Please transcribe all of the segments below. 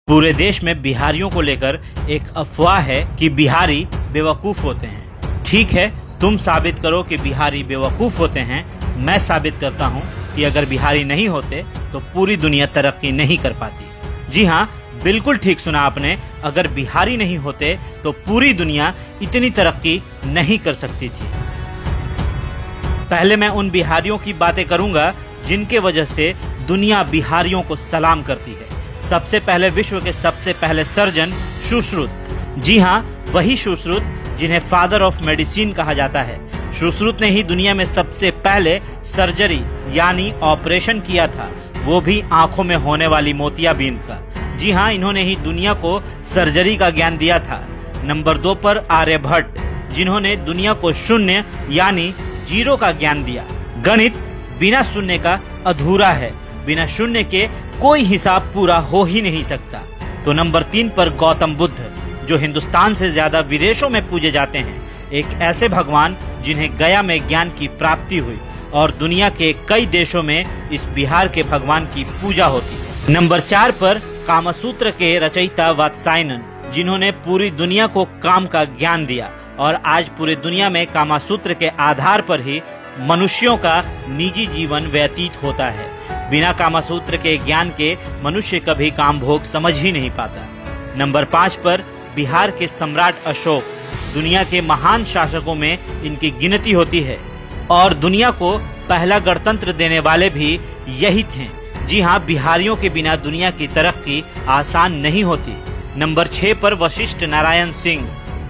पूरे देश में बिहारियों को लेकर एक अफवाह है कि बिहारी बेवकूफ होते हैं। ठीक है, तुम साबित करो कि बिहारी बेवकूफ होते हैं। मैं साबित करता हूँ कि अगर बिहारी नहीं होते तो पूरी दुनिया तरक्की नहीं कर पाती। जी हाँ, बिल्कुल ठीक सुना आपने। अगर बिहारी नहीं होते तो पूरी दुनिया इतनी तरक्की नहीं कर सकती थी। पहले मैं उन बिहारियों की बातें करूंगा जिनके वजह से दुनिया बिहारियों को सलाम करती है। सबसे पहले विश्व के सबसे पहले सर्जन सुश्रुत। जी हाँ, वही सुश्रुत जिन्हें फादर ऑफ मेडिसिन कहा जाता है। सुश्रुत ने ही दुनिया में सबसे पहले सर्जरी यानी ऑपरेशन किया था, वो भी आंखों में होने वाली मोतियाबिंद का। जी हाँ, इन्होंने ही दुनिया को सर्जरी का ज्ञान दिया था। नंबर 2 पर आर्यभट्ट, जिन्होंने दुनिया को शून्य यानी जीरो का ज्ञान दिया। गणित बिना शून्य का अधूरा है, बिना शून्य के कोई हिसाब पूरा हो ही नहीं सकता। तो नंबर 3 पर गौतम बुद्ध, जो हिंदुस्तान से ज्यादा विदेशों में पूजे जाते हैं। एक ऐसे भगवान जिन्हें गया में ज्ञान की प्राप्ति हुई और दुनिया के कई देशों में इस बिहार के भगवान की पूजा होती है। नंबर 4 पर कामसूत्र के रचयिता वात्सायनन, जिन्होंने पूरी दुनिया को काम का ज्ञान दिया और आज पूरी दुनिया में कामसूत्र के आधार पर ही मनुष्यों का निजी जीवन व्यतीत होता है। बिना कामसूत्र के ज्ञान के मनुष्य कभी काम भोग समझ ही नहीं पाता। नंबर 5 पर बिहार के सम्राट अशोक, दुनिया के महान शासकों में इनकी गिनती होती है और दुनिया को पहला गणतंत्र देने वाले भी यही थे। जी हाँ, बिहारियों के बिना दुनिया की तरक्की आसान नहीं होती। नंबर 6 पर वशिष्ठ नारायण सिंह,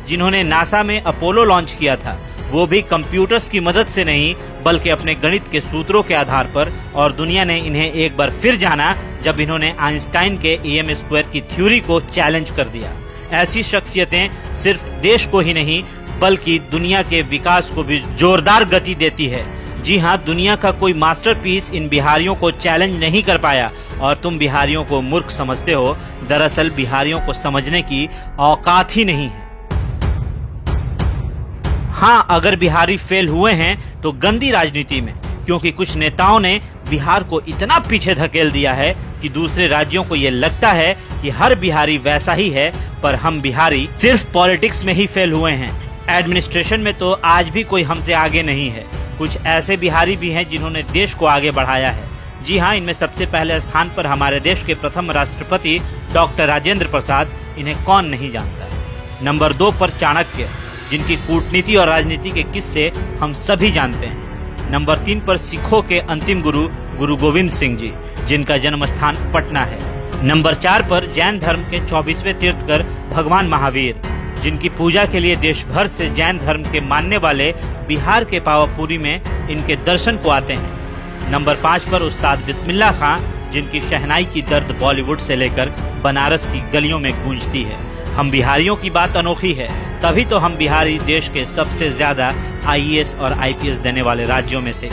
जिन्होंने नासा में अपोलो लॉन्च किया था, वो भी कंप्यूटर्स की मदद से नहीं बल्कि अपने गणित के सूत्रों के आधार पर। और दुनिया ने इन्हें एक बार फिर जाना जब इन्होंने आइंस्टाइन के EM² की थ्योरी को चैलेंज कर दिया। ऐसी शख्सियतें सिर्फ देश को ही नहीं बल्कि दुनिया के विकास को भी जोरदार गति देती है। जी हाँ, दुनिया का कोई मास्टरपीस इन बिहारियों को चैलेंज नहीं कर पाया और तुम बिहारियों को मूर्ख समझते हो। दरअसल बिहारियों को समझने की औकात ही नहीं है। हाँ, अगर बिहारी फेल हुए हैं तो गंदी राजनीति में, क्योंकि कुछ नेताओं ने बिहार को इतना पीछे धकेल दिया है कि दूसरे राज्यों को ये लगता है कि हर बिहारी वैसा ही है। पर हम बिहारी सिर्फ पॉलिटिक्स में ही फेल हुए हैं, एडमिनिस्ट्रेशन में तो आज भी कोई हमसे आगे नहीं है। कुछ ऐसे बिहारी भी हैं जिन्होंने देश को आगे बढ़ाया है। जी हाँ, इनमें सबसे पहले स्थान पर हमारे देश के प्रथम राष्ट्रपति डॉक्टर राजेंद्र प्रसाद, इन्हें कौन नहीं जानता। नंबर 2 पर चाणक्य, जिनकी कूटनीति और राजनीति के किस्से हम सभी जानते हैं। नंबर 3 पर सिखों के अंतिम गुरु गुरु गोविंद सिंह जी, जिनका जन्म स्थान पटना है। नंबर 4 पर जैन धर्म के 24वें तीर्थकर भगवान महावीर, जिनकी पूजा के लिए देश भर से जैन धर्म के मानने वाले बिहार के पावापुरी में इनके दर्शन को आते हैं। नंबर 5 पर उस्ताद बिस्मिल्लाह खां, जिनकी शहनाई की दर्द बॉलीवुड से लेकर बनारस की गलियों में गूंजती है। हम बिहारियों की बात अनोखी है, तभी तो हम बिहारी देश के सबसे ज्यादा IAS और IPS देने वाले राज्यों में से एक